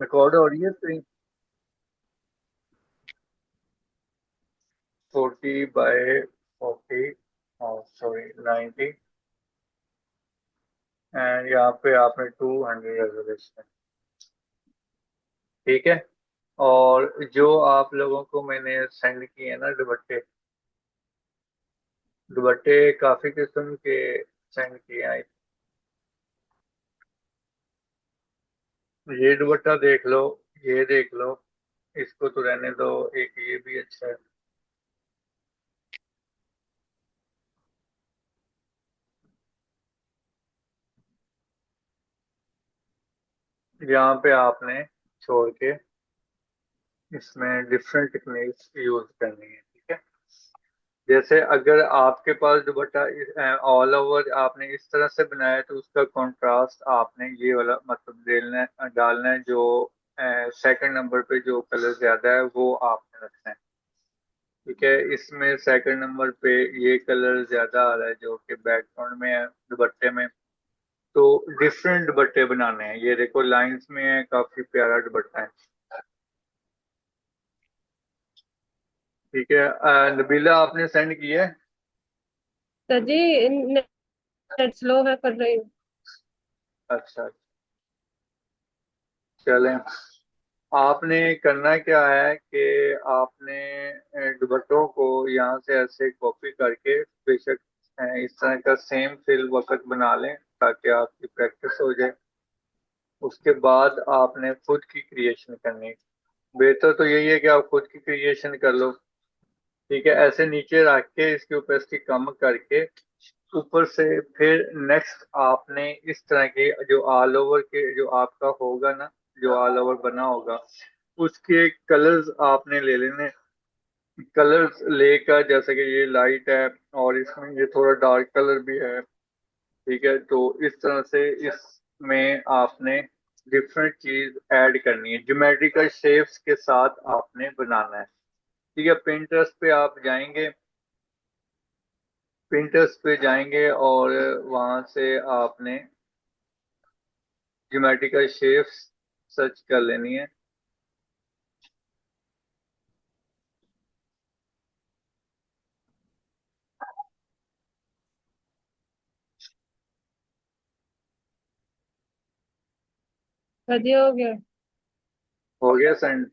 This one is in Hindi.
रिकॉर्ड हो रही है स्क्रीन। 40 by 40, सॉरी 90, एंड यहाँ पे आपने 200 रेजोल्यूशन। ठीक है। और जो आप लोगों को मैंने सेंड किए ना दुपट्टे, दुपट्टे काफी किस्म के सेंड किए हैं। ये दुपट्टा देख लो, ये देख लो, इसको तो रहने दो, एक ये भी अच्छा है। यहाँ पे आपने छोड़ के इसमें डिफरेंट टेक्निक्स यूज करनी है। ठीक है। जैसे अगर आपके पास दुपट्टा ऑल ओवर आपने इस तरह से बनाया है, तो उसका कंट्रास्ट आपने ये वाला मतलब डालना है। जो सेकंड नंबर पे जो कलर ज्यादा है वो आपने रखना है। ठीक है। इसमें सेकंड नंबर पे ये कलर ज्यादा आ रहा है जो कि बैकग्राउंड में है दुपट्टे में। तो डिफरेंट दुपट्टे बनाने हैं। ये देखो लाइंस में है, काफी प्यारा दुपट्टा है। ठीक है। नबीला आपने सेंड किया है? सर जी, नेट स्लो है, कर रही हूँ। अच्छा। चलें। आपने करना क्या है कि आपने दुपट्टों को यहाँ से ऐसे कॉपी करके, बेशक इस तरह का सेम फिल वक्त बना लें ताकि आपकी प्रैक्टिस हो जाए। उसके बाद आपने खुद की क्रिएशन करनी है। बेहतर तो यही है कि आप खुद की क्रिएशन कर लो। ठीक है। ऐसे नीचे रख के इसकी ओपेसिटी कम करके ऊपर से फिर नेक्स्ट आपने इस तरह के जो ऑल ओवर के जो आपका होगा ना, जो ऑल ओवर बना होगा, उसके कलर्स आपने ले लेने। कलर्स लेकर, जैसे कि ये लाइट है और इसमें ये थोड़ा डार्क कलर भी है। ठीक है। तो इस तरह से इसमें आपने डिफरेंट चीज ऐड करनी है, ज्योमेट्रिकल शेप्स के साथ आपने बनाना है। ठीक है। पिंटरेस्ट पे आप जाएंगे, पिंटरेस्ट पे जाएंगे और वहां से आपने ज्योमेट्रिकल शेप्स सर्च कर लेनी है। सर जी, हो गया। हो गया सेंड?